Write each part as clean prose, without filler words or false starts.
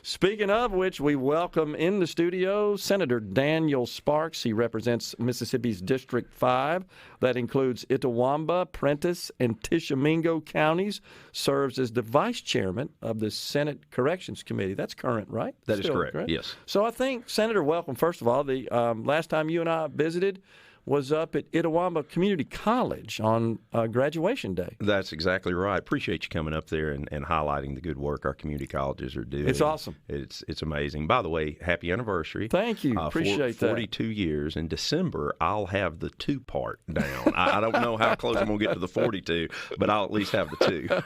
Speaking of which, we welcome in the studio Senator Daniel Sparks. He represents Mississippi's District 5. That includes Itawamba, Prentiss, and Tishomingo counties. Serves as the vice chairman of the Senate Corrections Cmte. That's current, right? That is correct, yes. So I think, Senator, welcome. First of all, the last time you and I visited was up at Itawamba Community College on graduation day. That's exactly right. Appreciate you coming up there and highlighting the good work our community colleges are doing. It's awesome. It's amazing. By the way, happy anniversary. Thank you. Appreciate 42 years. In December, I'll have the 2 part down. I don't know how close I'm going to get to the 42, but I'll at least have the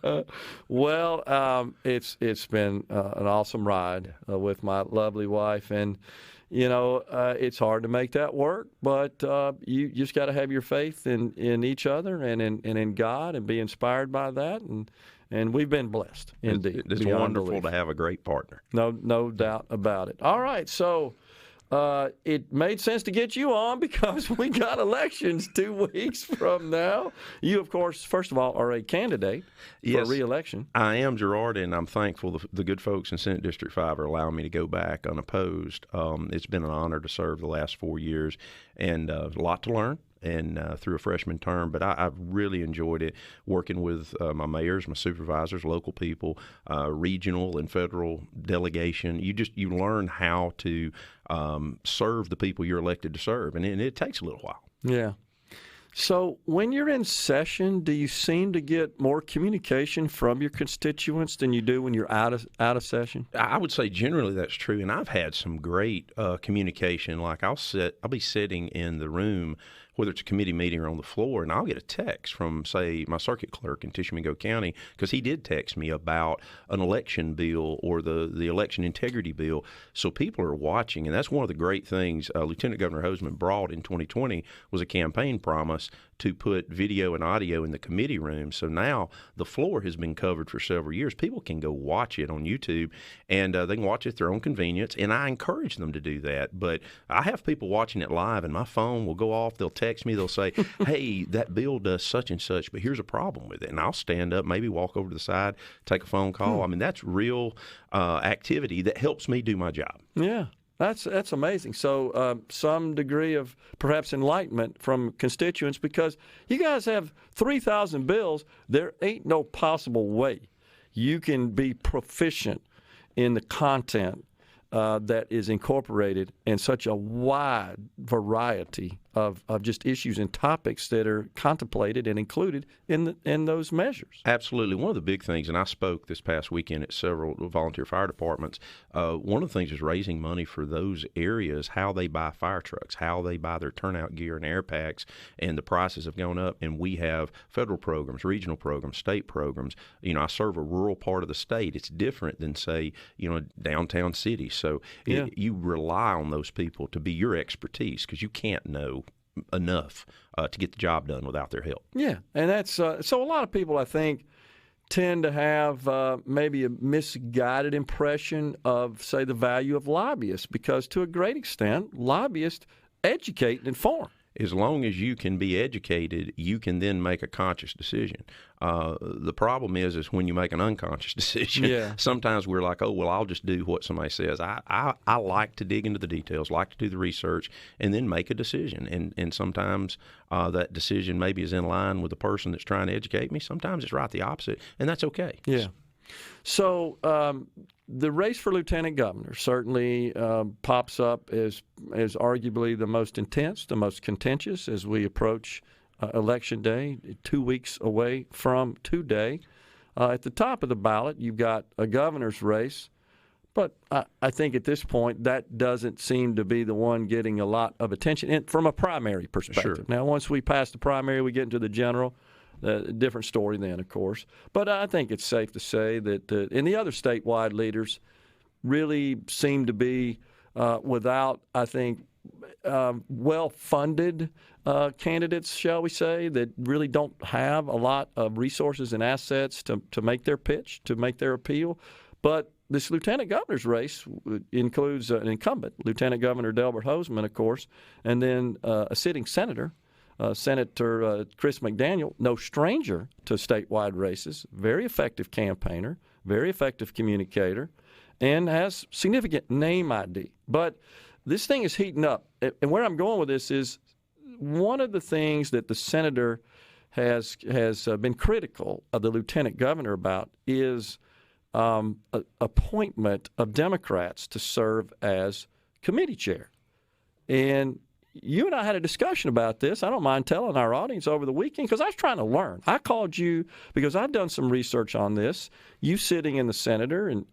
2. Well, it's been an awesome ride with my lovely wife, and you know, it's hard to make that work, but you just got to have your faith in each other and in God and be inspired by that. And we've been blessed, indeed. It's wonderful to have a great partner. No doubt about it. All right, so it made sense to get you on because we got elections 2 weeks from now. You, of course, first of all, are a candidate for re-election. I am, Gerard, and I'm thankful the good folks in Senate District 5 are allowing me to go back unopposed. It's been an honor to serve the last 4 years, and a lot to learn. And through a freshman term, but I've really enjoyed it working with my mayors, my supervisors, local people, regional and federal delegation. You learn how to serve the people you're elected to serve, and it takes a little while. Yeah. So when you're in session, do you seem to get more communication from your constituents than you do when you're out of session? I would say generally that's true, and I've had some great communication. Like I'll be sitting in the room, whether it's a committee meeting or on the floor, and I'll get a text from, say, my circuit clerk in Tishomingo County, because he did text me about an election bill or the election integrity bill. So people are watching, and that's one of the great things Lieutenant Governor Hosemann brought in 2020 was a campaign promise to put video and audio in the committee room. So now the floor has been covered for several years. People can go watch it on YouTube, and they can watch it at their own convenience, and I encourage them to do that. But I have people watching it live, and my phone will go off. They'll text me. They'll say, hey, that bill does such and such, but here's a problem with it. And I'll stand up, maybe walk over to the side, take a phone call. I mean, that's real activity that helps me do my job. Yeah. That's amazing. So some degree of perhaps enlightenment from constituents, because you guys have 3,000 bills. There ain't no possible way you can be proficient in the content that is incorporated in such a wide variety of just issues and topics that are contemplated and included in those measures. Absolutely. One of the big things, and I spoke this past weekend at several volunteer fire departments, one of the things is raising money for those areas, how they buy fire trucks, how they buy their turnout gear and air packs, and the prices have gone up. And we have federal programs, regional programs, state programs. You know, I serve a rural part of the state. It's different than, say, downtown cities. So you rely on those people to be your expertise, because you can't know enough to get the job done without their help. Yeah, and that's so a lot of people, I think, tend to have maybe a misguided impression of, say, the value of lobbyists, because to a great extent, lobbyists educate and inform. As long as you can be educated, you can then make a conscious decision. The problem is when you make an unconscious decision, sometimes we're like, oh, well, I'll just do what somebody says. I like to dig into the details, like to do the research, and then make a decision. And sometimes that decision maybe is in line with the person that's trying to educate me. Sometimes it's right the opposite, and that's okay. Yeah. So the race for lieutenant governor certainly pops up as arguably the most intense, the most contentious as we approach Election Day, 2 weeks away from today. At the top of the ballot, you've got a governor's race, but I think at this point that doesn't seem to be the one getting a lot of attention from a primary perspective. Sure. Now, once we pass the primary, we get into the general. Different story then, of course. But I think it's safe to say that and the other statewide leaders really seem to be without, I think, well-funded candidates, shall we say, that really don't have a lot of resources and assets to make their pitch, to make their appeal. But this lieutenant governor's race includes an incumbent, Lieutenant Governor Delbert Hosemann, of course, and then a sitting senator, Senator Chris McDaniel, no stranger to statewide races, very effective campaigner, very effective communicator, and has significant name ID. But this thing is heating up. And where I'm going with this is one of the things that the senator has been critical of the lieutenant governor about is appointment of Democrats to serve as committee chair. And you and I had a discussion about this. I don't mind telling our audience over the weekend because I was trying to learn. I called you because I've done some research on this. You sitting in the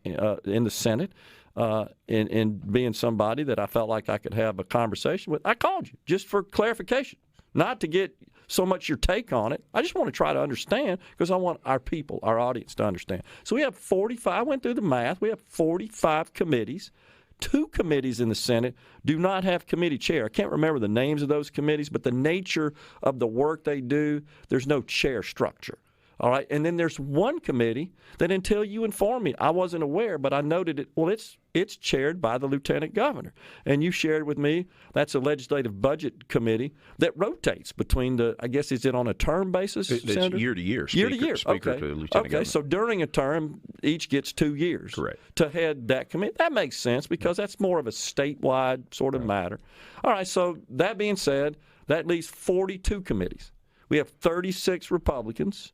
in the Senate, and being somebody that I felt like I could have a conversation with. I called you just for clarification, not to get so much your take on it. I just want to try to understand because I want our people, our audience, to understand. So we have 45. I went through the math. We have 45 committees. 2 committees in the Senate do not have committee chair. I can't remember the names of those committees, but the nature of the work they do, there's no chair structure. All right, and then there's one committee that, until you informed me, I wasn't aware, but I noted it. Well, it's chaired by the lieutenant governor, and you shared with me that's a legislative budget committee that rotates between the. I guess is it on a term basis? It's year to year. Year to year. Speaker Okay. to lieutenant governor. So during a term, each gets 2 years. Correct. To head that committee. That makes sense because that's more of a statewide sort of matter. All right. So that being said, that leaves 42 committees. We have 36 Republicans.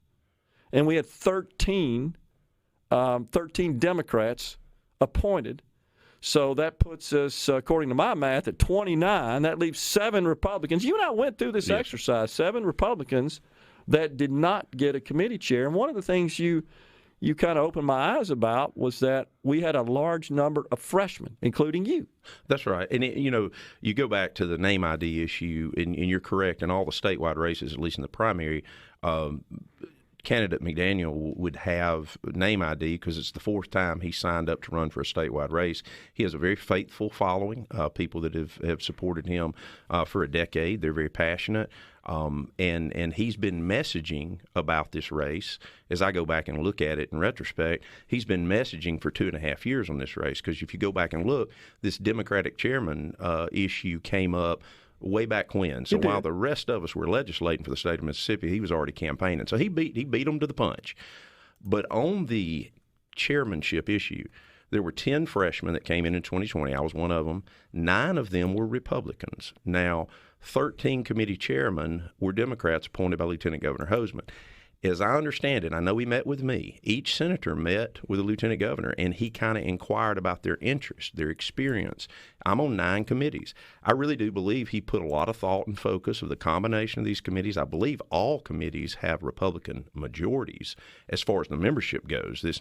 And we had 13 Democrats appointed. So that puts us, according to my math, at 29. That leaves 7 Republicans. You and I went through this exercise, 7 Republicans that did not get a committee chair. And one of the things you kind of opened my eyes about was that we had a large number of freshmen, including you. That's right. And, you go back to the name ID issue, and you're correct, in all the statewide races, at least in the primary, candidate McDaniel would have name ID because it's the 4th time he signed up to run for a statewide race. He has a very faithful following, people that have supported him for a decade. They're very passionate. And he's been messaging about this race. As I go back and look at it in retrospect, he's been messaging for 2.5 years on this race because if you go back and look, this Democratic chairman issue came up way back when. So while the rest of us were legislating for the state of Mississippi, he was already campaigning. So he beat them to the punch. But on the chairmanship issue, there were 10 freshmen that came in 2020. I was one of them. 9 of them were Republicans. Now, 13 committee chairmen were Democrats appointed by Lieutenant Governor Hosemann. As I understand it, I know he met with me. Each senator met with the lieutenant governor, and he kind of inquired about their interests, their experience. I'm on 9 committees. I really do believe he put a lot of thought and focus of the combination of these committees. I believe all committees have Republican majorities as far as the membership goes. This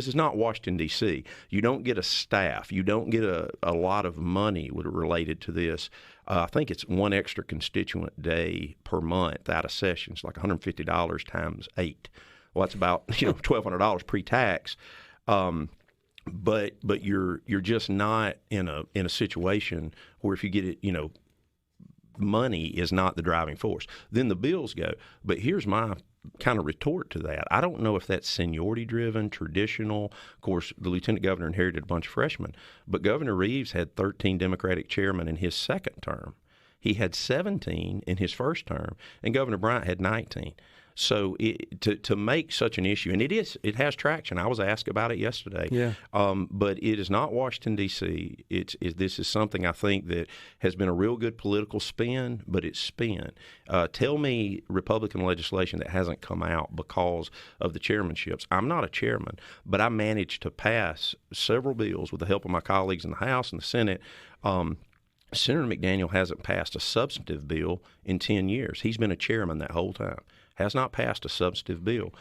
is not Washington, D.C. You don't get a staff. You don't get a lot of money related to this. I think it's 1 extra constituent day per month out of session. It's like $150 times 8. Well, that's about $1,200 pre-tax. But you're just not in a situation where if you get it, money is not the driving force. Then the bills go. But here's my kind of retort to that. I don't know if that's seniority-driven, traditional. Of course, the lieutenant governor inherited a bunch of freshmen, but Governor Reeves had 13 Democratic chairmen in his second term. He had 17 in his first term, and Governor Bryant had 19. So to make such an issue, and it has traction. I was asked about it yesterday. Yeah. But it is not Washington, D.C. This is something I think that has been a real good political spin, but it's spin. Tell me Republican legislation that hasn't come out because of the chairmanships. I'm not a chairman, but I managed to pass several bills with the help of my colleagues in the House and the Senate. Senator McDaniel hasn't passed a substantive bill in 10 years. He's been a chairman that whole time. Has not passed a substantive bill.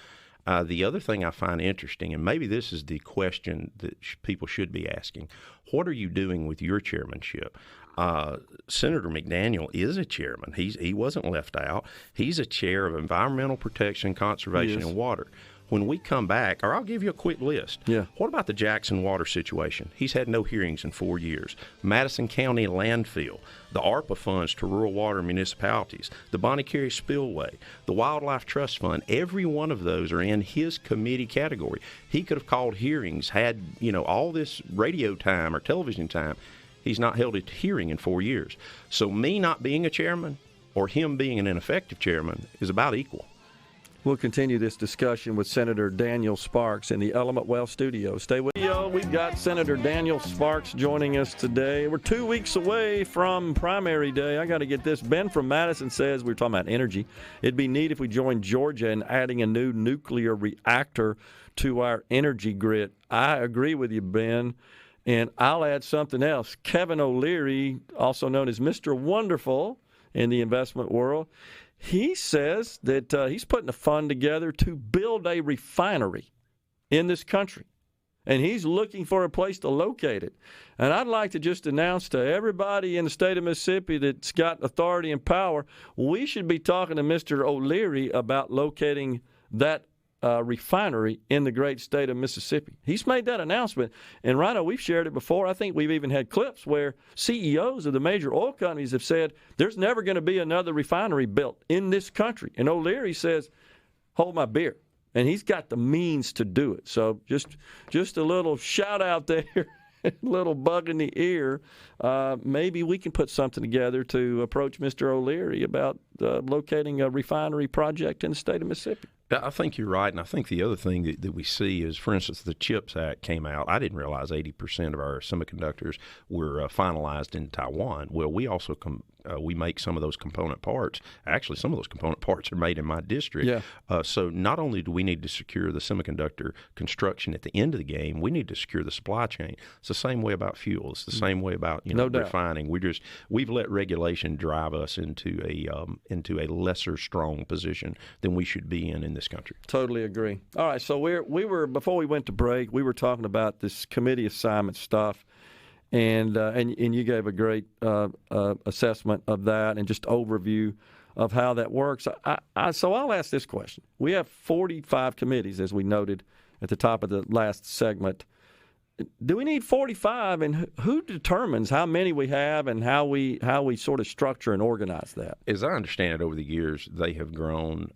The other thing I find interesting, and maybe this is the question that people should be asking, what are you doing with your chairmanship? Senator McDaniel is a chairman. He wasn't left out. He's a chair of Environmental Protection, Conservation, and Water. When we come back, or I'll give you a quick list. Yeah. What about the Jackson water situation? He's had no hearings in 4 years. Madison County landfill, the ARPA funds to rural water municipalities, the Bonnie Carey spillway, the Wildlife Trust Fund, every one of those are in his committee category. He could have called hearings, had, all this radio time or television time. He's not held a hearing in 4 years. So me not being a chairman or him being an ineffective chairman is about equal. We'll continue this discussion with Senator Daniel Sparks in the Element Well studio. Stay with you. We've got Senator Daniel Sparks joining us today. We're 2 weeks away from primary day. I got to get this. Ben from Madison says, we were talking about energy, it'd be neat if we joined Georgia in adding a new nuclear reactor to our energy grid. I agree with you, Ben. And I'll add something else. Kevin O'Leary, also known as Mr. Wonderful in the investment world, he says that he's putting a fund together to build a refinery in this country. And he's looking for a place to locate it. And I'd like to just announce to everybody in the state of Mississippi that's got authority and power, we should be talking to Mr. O'Leary about locating that refinery in the great state of Mississippi. He's made that announcement. And, Rhino, we've shared it before. I think we've even had clips where CEOs of the major oil companies have said there's never going to be another refinery built in this country. And O'Leary says, hold my beer. And he's got the means to do it. So just a little shout out there, a little bug in the ear. Maybe we can put something together to approach Mr. O'Leary about locating a refinery project in the state of Mississippi. I think you're right, and I think the other thing that we see is, for instance, the CHIPS Act came out. I didn't realize 80% of our semiconductors were finalized in Taiwan. Well, we also we make some of those component parts. Actually, some of those component parts are made in my district. Yeah. So not only do we need to secure the semiconductor construction at the end of the game, we need to secure the supply chain. It's the same way about fuel. It's the same way about refining. We've let regulation drive us into a lesser strong position than we should be in this country. Totally agree. All right, so we were before we went to break, we were talking about this committee assignment stuff, and you gave a great assessment of that and just overview of how that works. So I'll ask this question. We have 45 committees, as we noted at the top of the last segment. Do we need 45, and who determines how many we have and how we sort of structure and organize that? As I understand it, over the years, they have grown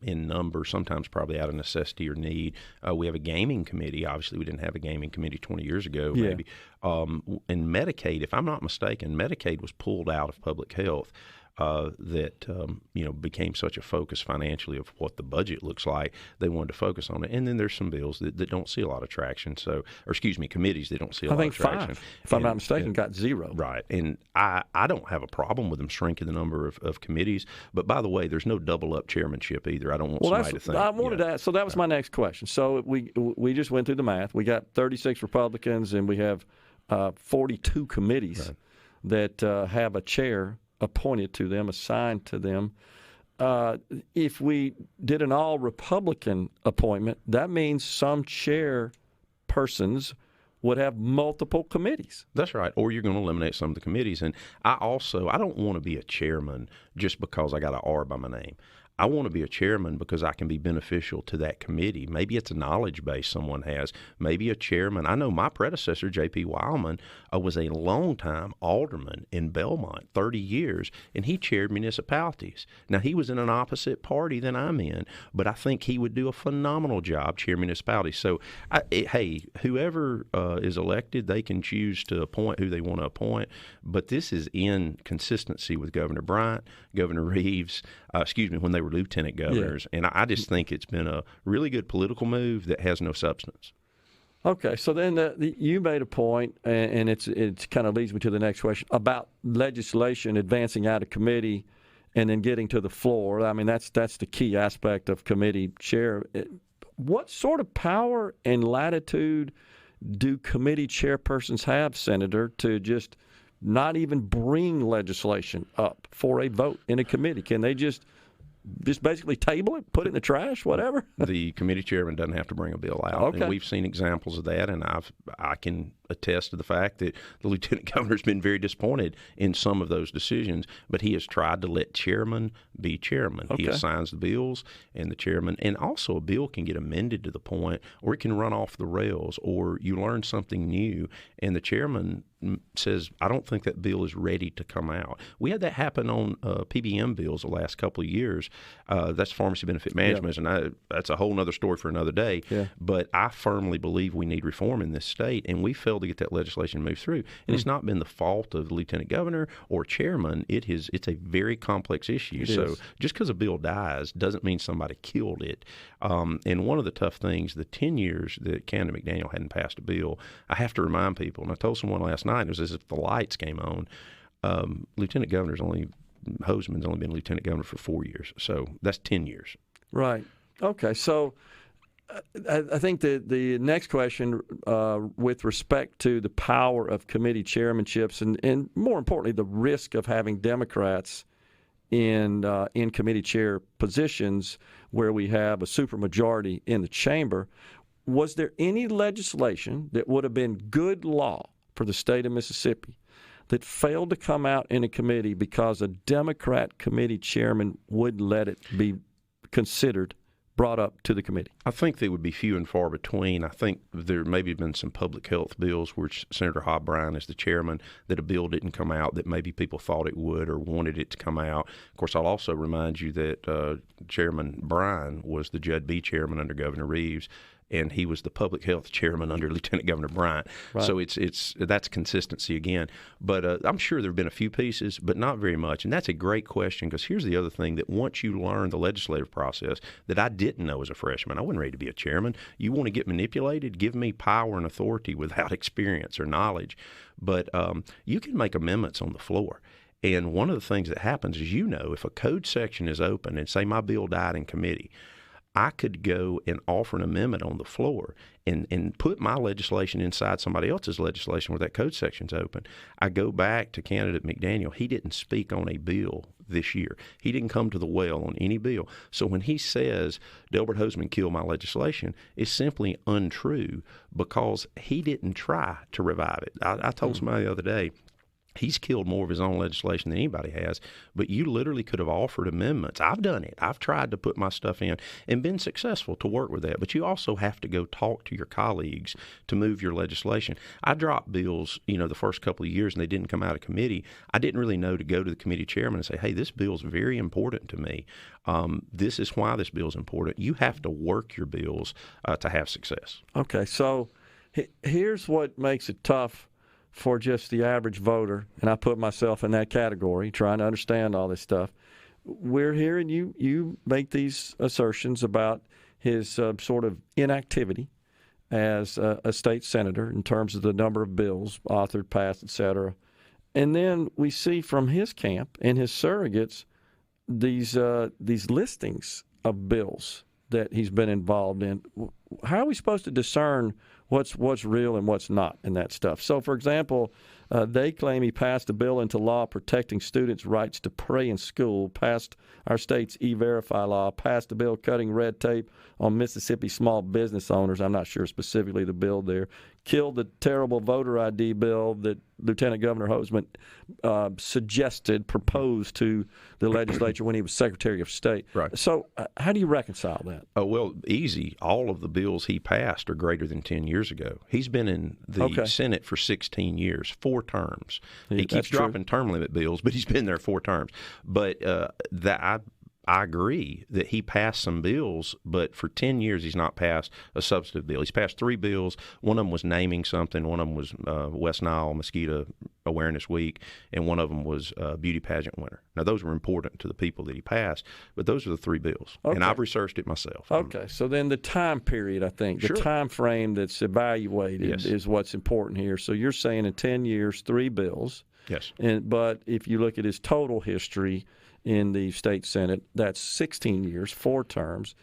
in number, sometimes probably out of necessity or need. We have a gaming committee. Obviously, we didn't have a gaming committee 20 years ago, maybe. And Medicaid, if I'm not mistaken, Medicaid was pulled out of public health. That became such a focus financially of what the budget looks like. They wanted to focus on it. And then there's some bills that don't see a lot of traction. Committees that don't see a lot of traction. I think 5, if I'm not mistaken, got 0. Right. And I don't have a problem with them shrinking the number of committees. But by the way, there's no double-up chairmanship either. I don't want somebody to think. I wanted to ask, so that was my next question. So we just went through the math. We got 36 Republicans, and we have 42 committees that have a chair appointed to them, assigned to them. If we did an all-Republican appointment, that means some chairpersons would have multiple committees. That's right. Or you're going to eliminate some of the committees. And I don't want to be a chairman just because I got an R by my name. I want to be a chairman because I can be beneficial to that committee. Maybe it's a knowledge base someone has. Maybe a chairman. I know my predecessor, J.P. Wildman, was a longtime alderman in Belmont, 30 years, and he chaired municipalities. Now, he was in an opposite party than I'm in, but I think he would do a phenomenal job chairing municipalities. So, whoever is elected, they can choose to appoint who they want to appoint, but this is in consistency with Governor Bryant, Governor Reeves, when they were lieutenant governors. Yeah. And I just think it's been a really good political move that has no substance. Okay, so then you made a point, and it kind of leads me to the next question, about legislation advancing out of committee and then getting to the floor. I mean, that's the key aspect of committee chair. What sort of power and latitude do committee chairpersons have, Senator, to just not even bring legislation up for a vote in a committee? Can they just basically table it, put it in the trash, whatever? The committee chairman doesn't have to bring a bill out. Okay. And we've seen examples of that, and I can attest to the fact that the lieutenant governor's been very disappointed in some of those decisions, but he has tried to let chairman be chairman. Okay. He assigns the bills, and the chairman, and also a bill can get amended to the point where it can run off the rails, or you learn something new, and the chairman says, I don't think that bill is ready to come out. We had that happen on PBM bills the last couple of years. That's pharmacy benefit management, and that's a whole other story for another day. Yeah. But I firmly believe we need reform in this state, and we felt failed to get that legislation moved through. And it's not been the fault of the lieutenant governor or chairman. It's a very complex issue. Just because a bill dies doesn't mean somebody killed it. And one of the tough things, the 10 years that Candidate McDaniel hadn't passed a bill, I have to remind people, and I told someone last night, it was as if the lights came on. Lieutenant Governor's Hoseman's only been lieutenant governor for 4 years. So that's 10 years. Right. Okay. So I think the next question with respect to the power of committee chairmanships and more importantly, the risk of having Democrats in committee chair positions where we have a supermajority in the chamber, was there any legislation that would have been good law for the state of Mississippi that failed to come out in a committee because a Democrat committee chairman wouldn't let it be considered, brought up to the committee? I think they would be few and far between. I think there maybe been some public health bills where Senator Hobb Bryan is the chairman, that a bill didn't come out that maybe people thought it would or wanted it to come out. Of course, I'll also remind you that Chairman Bryan was the Judd B chairman under Governor Reeves, and he was the public health chairman under Lieutenant Governor Bryant. Right. So that's consistency again. But I'm sure there have been a few pieces, but not very much. And that's a great question, because here's the other thing, that once you learn the legislative process that I didn't know as a freshman, I wasn't ready to be a chairman. You want to get manipulated? Give me power and authority without experience or knowledge. But you can make amendments on the floor. And one of the things that happens is, if a code section is open and say my bill died in committee, I could go and offer an amendment on the floor and put my legislation inside somebody else's legislation where that code section's open. I go back to Candidate McDaniel. He didn't speak on a bill this year. He didn't come to the well on any bill. So when he says Delbert Hoseman killed my legislation, it's simply untrue, because he didn't try to revive it. I told somebody the other day, he's killed more of his own legislation than anybody has, but you literally could have offered amendments. I've done it. I've tried to put my stuff in and been successful to work with that, but you also have to go talk to your colleagues to move your legislation. I dropped bills, the first couple of years, and they didn't come out of committee. I didn't really know to go to the committee chairman and say, hey, this bill's very important to me. This is why this bill's important. You have to work your bills to have success. Okay, so here's what makes it tough for just the average voter, and I put myself in that category, trying to understand all this stuff. We're hearing you make these assertions about his sort of inactivity as a state senator in terms of the number of bills authored, passed, et cetera. And then we see from his camp and his surrogates these listings of bills that he's been involved in. How are we supposed to discern what's real and what's not in that stuff? So, for example, they claim he passed a bill into law protecting students' rights to pray in school, passed our state's E-Verify law, passed a bill cutting red tape on Mississippi small business owners. I'm not sure specifically the bill there. Killed the terrible voter ID bill that Lieutenant Governor Hoseman proposed to the legislature when he was Secretary of State. Right. So how do you reconcile that? Well, easy. All of the bills he passed are greater than 10 years ago. He's been in the Senate for 16 years, 4 terms. He keeps dropping term limit bills, but he's been there 4 terms. But I agree that he passed some bills, but for 10 years he's not passed a substantive bill. He's passed 3 bills. One of them was naming something. One of them was West Nile Mosquito Awareness Week, and one of them was Beauty Pageant Winter. Now, those were important to the people that he passed, but those are the 3 bills, and I've researched it myself. Okay, so then the time period, I think, the time frame that's evaluated is what's important here. So you're saying in 10 years, 3 bills. Yes. But if you look at his total history in the state Senate, that's 16 years, 4 terms.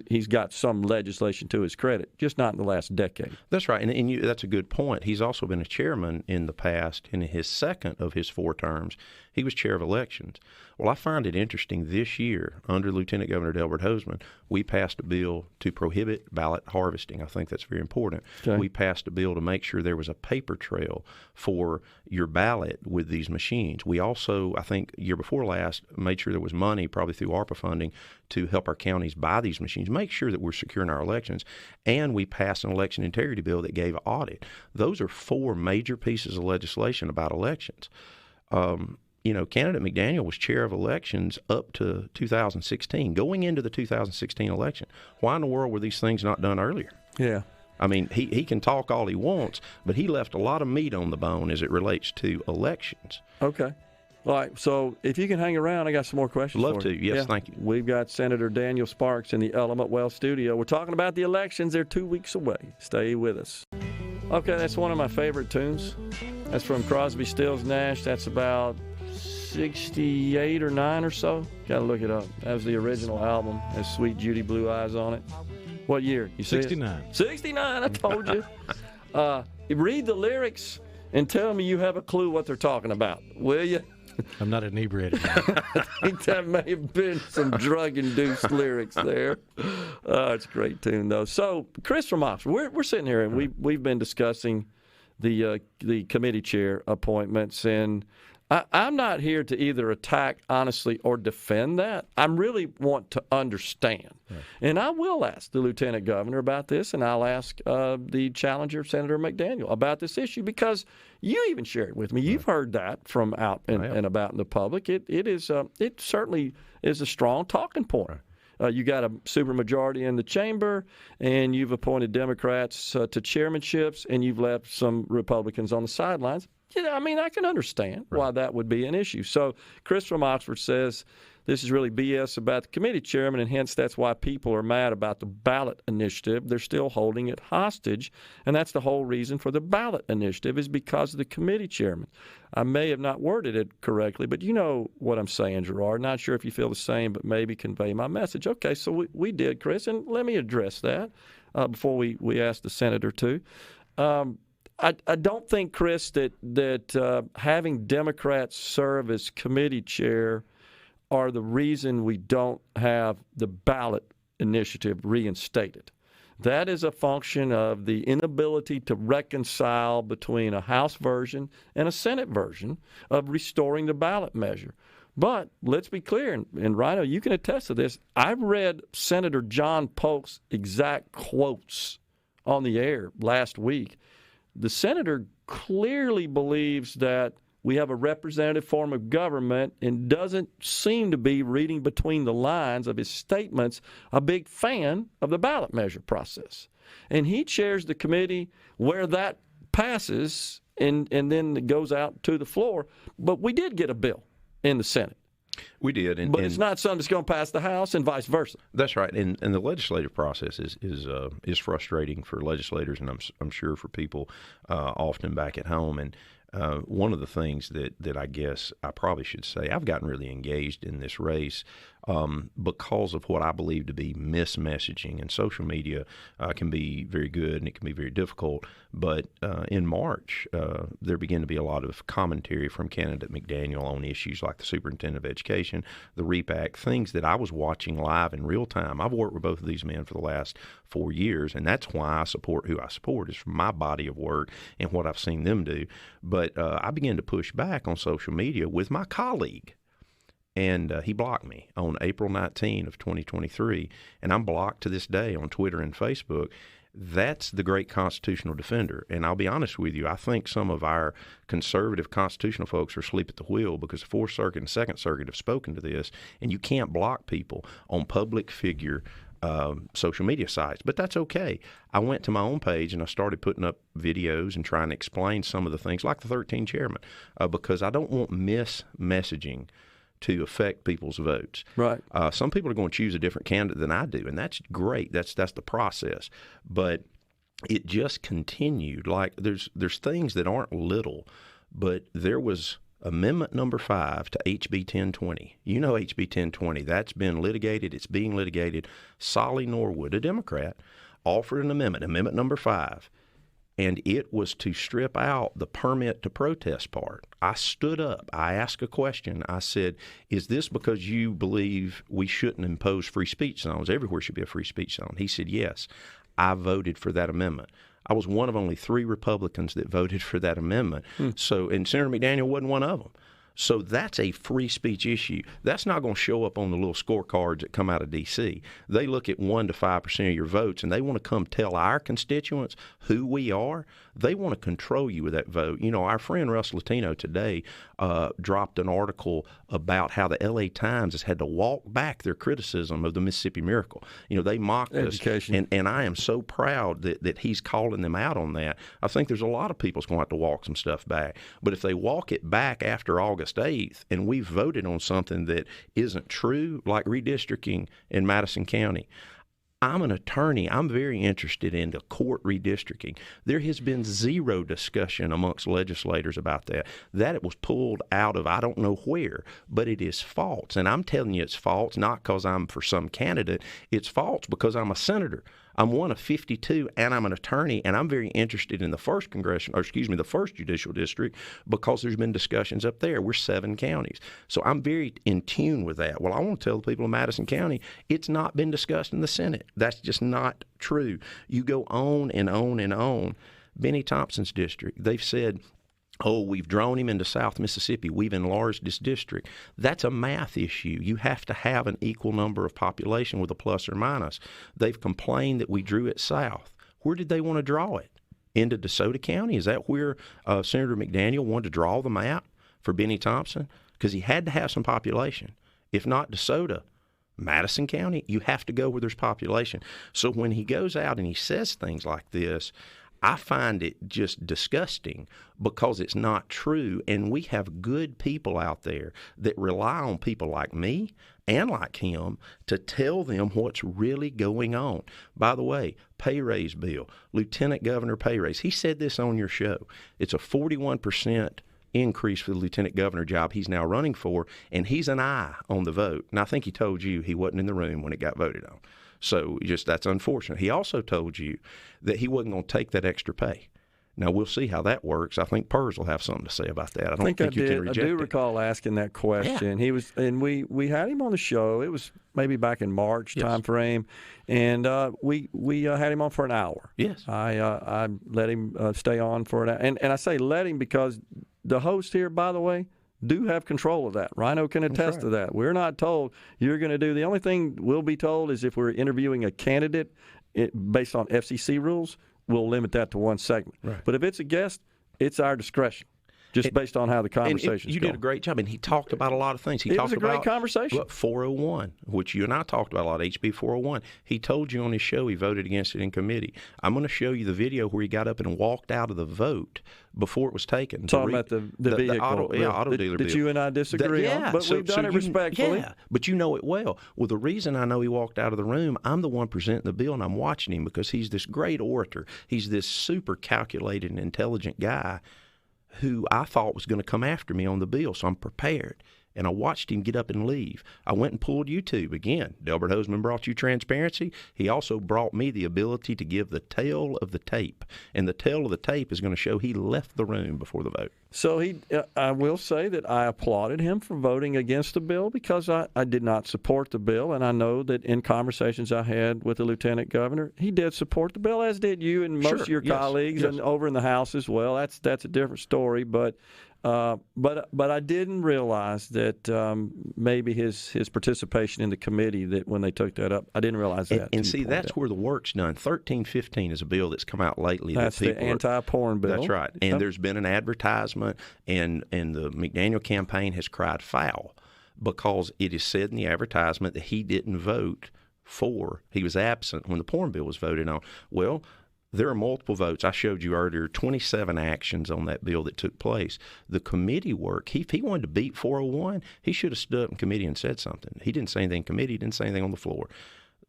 He's got some legislation to his credit, just not in the last decade. That's right, and that's a good point. He's also been a chairman in the past. In his second of his 4 terms, he was chair of elections. Well, I find it interesting this year, under Lieutenant Governor Delbert Hoseman, we passed a bill to prohibit ballot harvesting. I think that's very important. Okay. We passed a bill to make sure there was a paper trail for your ballot with these machines. We also, I think, year before last, made sure there was money, probably through ARPA funding, to help our counties buy these machines, make sure that we're securing our elections. And we passed an election integrity bill that gave audit. Those are 4 major pieces of legislation about elections. Candidate McDaniel was chair of elections up to 2016, going into the 2016 election. Why in the world were these things not done earlier? Yeah. I mean, he can talk all he wants, but he left a lot of meat on the bone as it relates to elections. Okay. All right, so if you can hang around, I got some more questions Love for you. to. Yes, thank you. We've got Senator Daniel Sparks in the Element Well studio. We're talking about the elections. They're 2 weeks away. Stay with us. Okay, that's one of my favorite tunes. That's from Crosby, Stills, Nash. That's about 68 or 9 or so. Got to look it up. That was the original album. Has Sweet Judy Blue Eyes on it. What year? You see 69. 69, I told you. Read the lyrics and tell me you have a clue what they're talking about, will you? I'm not inebriated. I think that may have been some drug-induced lyrics there. It's a great tune, though. So, Chris from Oxford, we're sitting here, and we've been discussing the committee chair appointments, and I'm not here to either attack, honestly, or defend that. I really want to understand. Right. And I will ask the lieutenant governor about this, and I'll ask the challenger, Senator McDaniel, about this issue, because you even shared with me. You've heard that from out and about in the public. It certainly is a strong talking point. Right. You got a supermajority in the chamber, and you've appointed Democrats to chairmanships, and you've left some Republicans on the sidelines. Yeah, I mean, I can understand why that would be an issue. So Chris from Oxford says this is really BS about the committee chairman, and hence that's why people are mad about the ballot initiative. They're still holding it hostage, and that's the whole reason for the ballot initiative is because of the committee chairman. I may have not worded it correctly, but you know what I'm saying, Gerard. Not sure if you feel the same, but maybe convey my message. Okay, so we did, Chris, and let me address that before we ask the senator too. I don't think, Chris, that having Democrats serve as committee chair are the reason we don't have the ballot initiative reinstated. That is a function of the inability to reconcile between a House version and a Senate version of restoring the ballot measure. But let's be clear, and Rhino, you can attest to this. I've read Senator John Polk's exact quotes on the air last week. The senator clearly believes that we have a representative form of government and doesn't seem to be, reading between the lines of his statements, a big fan of the ballot measure process. And he chairs the committee where that passes and then it goes out to the floor. But we did get a bill in the Senate. We did, but it's not something that's going to pass the House, and vice versa. That's right, and the legislative process is frustrating for legislators, and I'm sure for people often back at home. And one of the things that I guess I probably should say, I've gotten really engaged in this race because of what I believe to be mismessaging. And social media can be very good and it can be very difficult. But in March, there began to be a lot of commentary from candidate McDaniel on issues like the superintendent of education, the REAP Act, things that I was watching live in real time. I've worked with both of these men for the last 4 years, and that's why I support who I support, is from my body of work and what I've seen them do. But I began to push back on social media with my colleague. And he blocked me on April 19 of 2023, and I'm blocked to this day on Twitter and Facebook. That's the great constitutional defender. And I'll be honest with you, I think some of our conservative constitutional folks are asleep at the wheel, because the Fourth Circuit and Second Circuit have spoken to this, and you can't block people on public figure social media sites. But that's okay. I went to my own page and I started putting up videos and trying to explain some of the things, like the 13 chairman, because I don't want messaging to affect people's votes. Right. Some people are going to choose a different candidate than I do, and that's great. That's the process. But it just continued. Like there's things that aren't little, but there was Amendment number 5 to HB 1020. You know HB 1020. That's been litigated. It's being litigated. Solly Norwood, a Democrat, offered an amendment, Amendment number 5. And it was to strip out the permit to protest part. I stood up. I asked a question. I said, is this because you believe we shouldn't impose free speech zones? Everywhere should be a free speech zone. He said, yes. I voted for that amendment. I was one of only 3 Republicans that voted for that amendment. So, and Senator McDaniel wasn't one of them. So that's a free speech issue. That's not going to show up on the little scorecards that come out of D.C. They look at 1 to 5% of your votes, and they want to come tell our constituents who we are. They want to control you with that vote. You know, our friend Russ Latino today dropped an article about how the L.A. Times has had to walk back their criticism of the Mississippi Miracle. You know, they mocked us, and I am so proud that he's calling them out on that. I think there's a lot of people that's going to have to walk some stuff back. But if they walk it back after August 8th and we've voted on something that isn't true, like redistricting in Madison County, I'm an attorney. I'm very interested in the court redistricting. There has been zero discussion amongst legislators about that. That it was pulled out of I don't know where, but it is false. And I'm telling you it's false, not because I'm for some candidate. It's false because I'm a senator. I'm one of 52, and I'm an attorney, and I'm very interested in the first the first judicial district, because there's been discussions up there. We're 7 counties. So I'm very in tune with that. Well, I want to tell the people of Madison County, it's not been discussed in the Senate. That's just not true. You go on and on and on. Benny Thompson's district, they've said, oh, we've drawn him into South Mississippi. We've enlarged his district. That's a math issue. You have to have an equal number of population with a plus or minus. They've complained that we drew it south. Where did they want to draw it? Into DeSoto County? Is that where Senator McDaniel wanted to draw the map for Benny Thompson? Because he had to have some population. If not DeSoto, Madison County, you have to go where there's population. So when he goes out and he says things like this, I find it just disgusting because it's not true, and we have good people out there that rely on people like me and like him to tell them what's really going on. By the way, pay raise bill, Lieutenant Governor pay raise. He said this on your show. It's a 41% increase for the lieutenant governor job he's now running for, and he's an aye on the vote. And I think he told you he wasn't in the room when it got voted on. So that's unfortunate. He also told you that he wasn't going to take that extra pay. Now, we'll see how that works. I think PERS will have something to say about that. I don't think you can reject it. I do recall asking that question. Yeah. We had him on the show. It was maybe back in March time frame, and we had him on for an hour. Yes. I let him stay on for an hour. And I say let him because the host here, by the way, do have control of that. Rhino can attest to that. We're not told you're going to do. The only thing we'll be told is if we're interviewing a candidate based on FCC rules, we'll limit that to one segment. Right. But if it's a guest, it's our discretion, just based on how the conversation's You did a great job, and he talked about a lot of things. It was a great conversation. 401, which you and I talked about a lot, HB 401. He told you on his show he voted against it in committee. I'm going to show you the video where he got up and walked out of the vote before it was taken. Talking about the vehicle. The auto dealer bill. That you and I disagree on, but we've done it respectfully. Yeah, but you know it well. Well, the reason I know he walked out of the room, I'm the one presenting the bill, and I'm watching him because he's this great orator. He's this super calculated and intelligent guy who I thought was going to come after me on the bill, so I'm prepared. And I watched him get up and leave. I went and pulled YouTube again. Delbert Hoseman brought you transparency. He also brought me the ability to give the tail of the tape. And the tail of the tape is going to show he left the room before the vote. So I will say that I applauded him for voting against the bill because I did not support the bill. And I know that in conversations I had with the lieutenant governor, he did support the bill, as did you and most of your colleagues and over in the House as well. That's a different story. But I didn't realize that maybe his participation in the committee, that when they took that up, I didn't realize that. And see, that's where the work's done. 1315 is a bill that's come out lately. That's the anti-porn bill. That's right. And there's been an advertisement, and the McDaniel campaign has cried foul because it is said in the advertisement that he didn't vote for. He was absent when the porn bill was voted on. Well, there are multiple votes. I showed you earlier 27 actions on that bill that took place. The committee work, if he wanted to beat 401, he should have stood up in committee and said something. He didn't say anything in committee. He didn't say anything on the floor.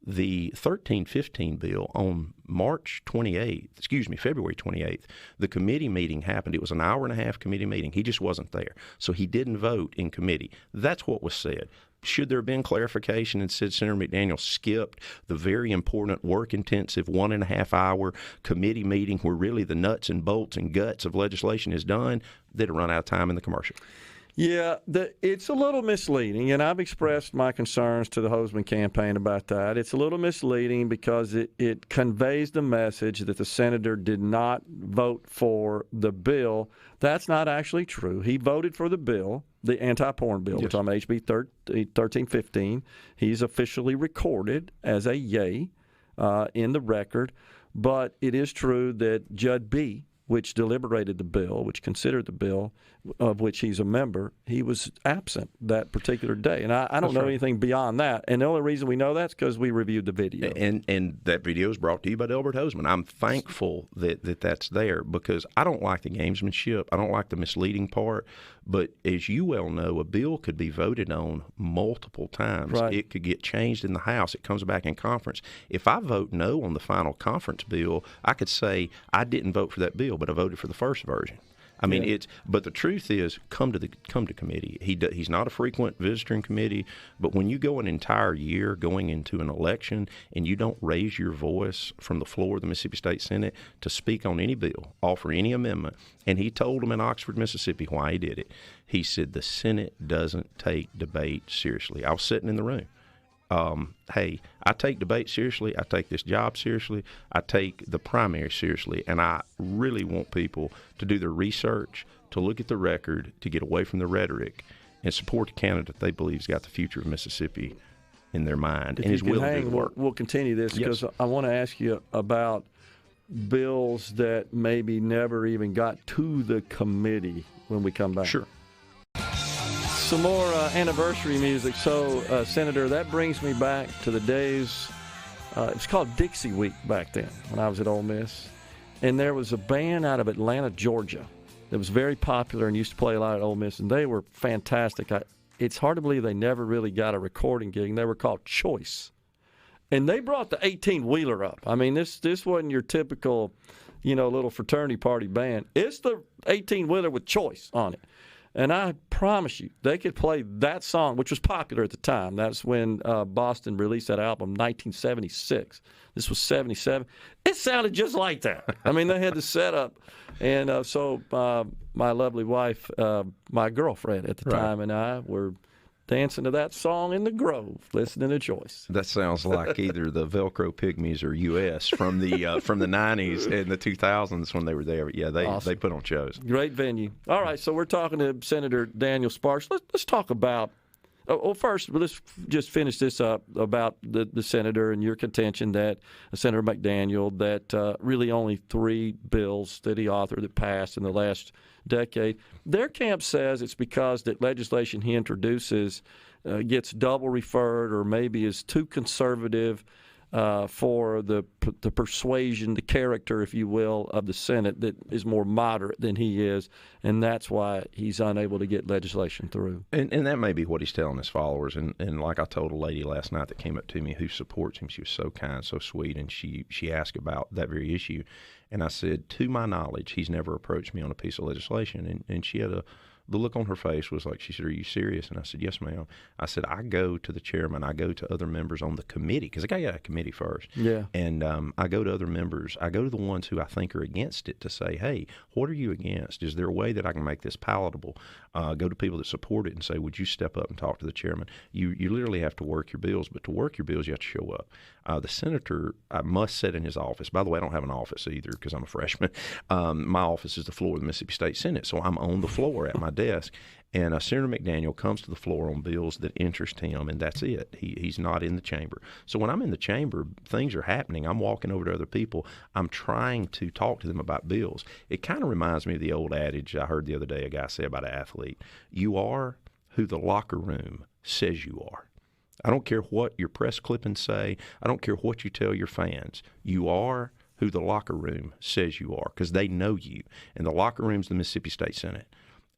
The 1315 bill on February 28th, the committee meeting happened. It was an hour-and-a-half committee meeting. He just wasn't there. So he didn't vote in committee. That's what was said. Should there have been clarification and said Senator McDaniel skipped the very important work-intensive 1.5-hour committee meeting where really the nuts and bolts and guts of legislation is done, they'd have run out of time in the commercial. Yeah, it's a little misleading, and I've expressed my concerns to the Hoseman campaign about that. It's a little misleading because it conveys the message that the senator did not vote for the bill. That's not actually true. He voted for the bill, the anti-porn bill. Yes. We're talking about HB 1315. He's officially recorded as a yay in the record, but it is true that Judd B., which deliberated the bill, which considered the bill, of which he's a member, he was absent that particular day. And I don't know anything beyond that. And the only reason we know that's because we reviewed the video. And that video is brought to you by Delbert Hoseman. I'm thankful that that's there, because I don't like the gamesmanship. I don't like the misleading part. But as you well know, a bill could be voted on multiple times. Right. It could get changed in the House. It comes back in conference. If I vote no on the final conference bill, I could say I didn't vote for that bill, but I voted for the first version. I mean, but the truth is, come to committee. He's not a frequent visitor in committee, but when you go an entire year going into an election and you don't raise your voice from the floor of the Mississippi State Senate to speak on any bill, offer any amendment, and he told them in Oxford, Mississippi, why he did it. He said the Senate doesn't take debate seriously. I was sitting in the room. Hey, I take debate seriously. I take this job seriously. I take the primary seriously. And I really want people to do their research, to look at the record, to get away from the rhetoric, and support the candidate they believe has got the future of Mississippi in their mind and is willing to do the work. We'll continue this because I want to ask you about bills that maybe never even got to the committee when we come back. Sure. Some more anniversary music. So, Senator, that brings me back to the days, it was called Dixie Week back then when I was at Ole Miss. And there was a band out of Atlanta, Georgia that was very popular and used to play a lot at Ole Miss, and they were fantastic. It's hard to believe they never really got a recording gig. They were called Choice. And they brought the 18-wheeler up. I mean, this wasn't your typical, little fraternity party band. It's the 18-wheeler with Choice on it. And I promise you, they could play that song, which was popular at the time. That's when Boston released that album, 1976. This was 77. It sounded just like that. I mean, they had the setup. And so my lovely wife, my girlfriend at the time, and I were dancing to that song in the Grove, listening to Choice. That sounds like either the Velcro Pygmies or U.S. from the 90s and the 2000s when they were there. But yeah, they put on shows. Great venue. All right, so we're talking to Senator Daniel Sparks. Let's talk about. Well, first, let's just finish this up about the senator and your contention that Senator McDaniel, that really only 3 bills that he authored that passed in the last decade. Their camp says it's because that legislation he introduces gets double referred or maybe is too conservative for the persuasion, the character, if you will, of the Senate that is more moderate than he is, and that's why he's unable to get legislation through. And that may be what he's telling his followers. And like I told a lady last night that came up to me who supports him, she was so kind, so sweet, and she asked about that very issue. And I said, to my knowledge, he's never approached me on a piece of legislation. And she had the look on her face was like, she said, "Are you serious?" And I said, "Yes, ma'am." I said, "I go to the chairman, I go to other members on the committee," because I got to get a committee first. Yeah. And I go to other members. I go to the ones who I think are against it to say, "Hey, what are you against? Is there a way that I can make this palatable?" Go to people that support it and say, "Would you step up and talk to the chairman?" You literally have to work your bills, but to work your bills, you have to show up. The senator, I must sit in his office. By the way, I don't have an office either because I'm a freshman. My office is the floor of the Mississippi State Senate, so I'm on the floor at my desk. And Senator McDaniel comes to the floor on bills that interest him, and that's it. He's not in the chamber. So when I'm in the chamber, things are happening. I'm walking over to other people. I'm trying to talk to them about bills. It kind of reminds me of the old adage I heard the other day a guy say about an athlete. You are who the locker room says you are. I don't care what your press clippings say. I don't care what you tell your fans. You are who the locker room says you are because they know you. And the locker room's the Mississippi State Senate,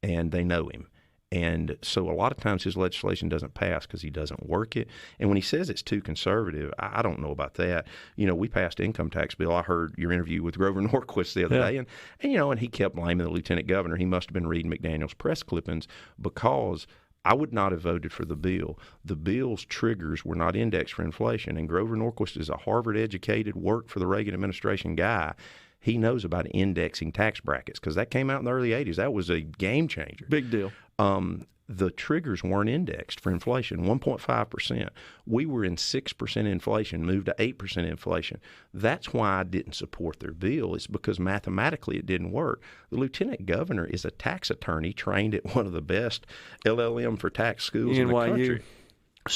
and they know him. And so a lot of times his legislation doesn't pass because he doesn't work it. And when he says it's too conservative, I don't know about that. We passed an income tax bill. I heard your interview with Grover Norquist the other day, and he kept blaming the lieutenant governor. He must have been reading McDaniel's press clippings because I would not have voted for the bill. The bill's triggers were not indexed for inflation, and Grover Norquist is a Harvard-educated, worked for the Reagan administration guy. He knows about indexing tax brackets because that came out in the early 80s. That was a game changer. Big deal. The triggers weren't indexed for inflation, 1.5%. We were in 6% inflation, moved to 8% inflation. That's why I didn't support their bill. It's because mathematically it didn't work. The lieutenant governor is a tax attorney trained at one of the best LLM for tax schools in the country.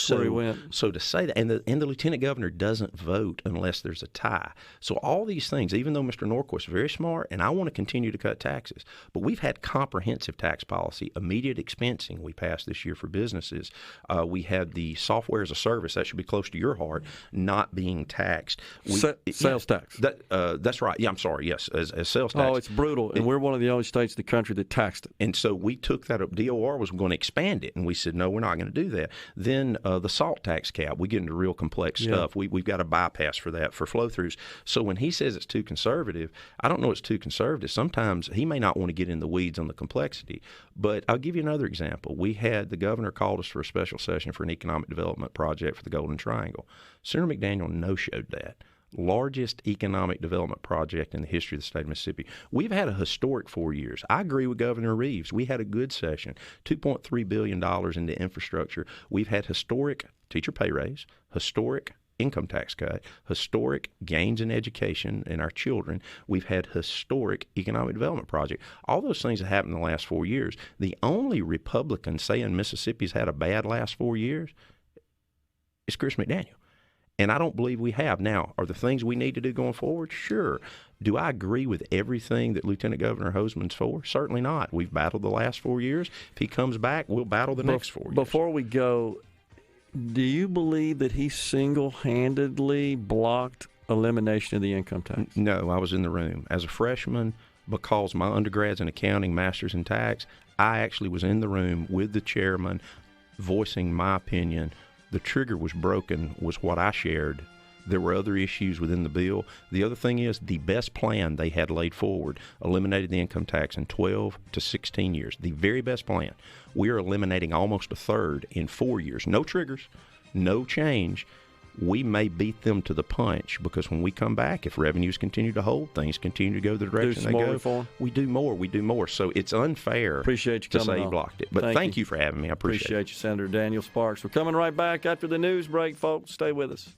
where he went. So to say that, and the lieutenant governor doesn't vote unless there's a tie. So all these things, even though Mr. Norquist is very smart, and I want to continue to cut taxes, but we've had comprehensive tax policy, immediate expensing we passed this year for businesses. We had the software as a service, that should be close to your heart, not being taxed. Sales tax. That's right. Yeah, I'm sorry. Yes, as sales tax. Oh, it's brutal, and we're one of the only states in the country that taxed it. And so we took that up. DOR was going to expand it, and we said, no, we're not going to do that. Then the salt tax cap, we get into real complex stuff. We've got a bypass for that, for flow-throughs. So when he says it's too conservative, I don't know it's too conservative. Sometimes he may not want to get in the weeds on the complexity. But I'll give you another example. We had the governor called us for a special session for an economic development project for the Golden Triangle. Senator McDaniel no-showed that. Largest economic development project in the history of the state of Mississippi. We've had a historic 4 years. I agree with Governor Reeves. We had a good session, $2.3 billion into infrastructure. We've had historic teacher pay raise, historic income tax cut, historic gains in education in our children. We've had historic economic development project. All those things have happened in the last 4 years. The only Republican saying Mississippi's had a bad last 4 years is Chris McDaniel. And I don't believe we have. Now, are the things we need to do going forward? Sure. Do I agree with everything that Lieutenant Governor Hoseman's for? Certainly not. We've battled the last 4 years. If he comes back, we'll battle the next 4 years. Before we go, do you believe that he single-handedly blocked elimination of the income tax? No, I was in the room. As a freshman, because my undergrad's in accounting, master's in tax, I actually was in the room with the chairman voicing my opinion. The trigger was broken, was what I shared. There were other issues within the bill. The other thing is the best plan they had laid forward eliminated the income tax in 12 to 16 years. The very best plan. We are eliminating almost a third in 4 years. No triggers, no change. We may beat them to the punch because when we come back, if revenues continue to hold, things continue to go the direction they go. Reform. We do more. So it's unfair to say he blocked it. But thank you for having me. I appreciate it. Appreciate you, Senator Daniel Sparks. We're coming right back after the news break, folks. Stay with us.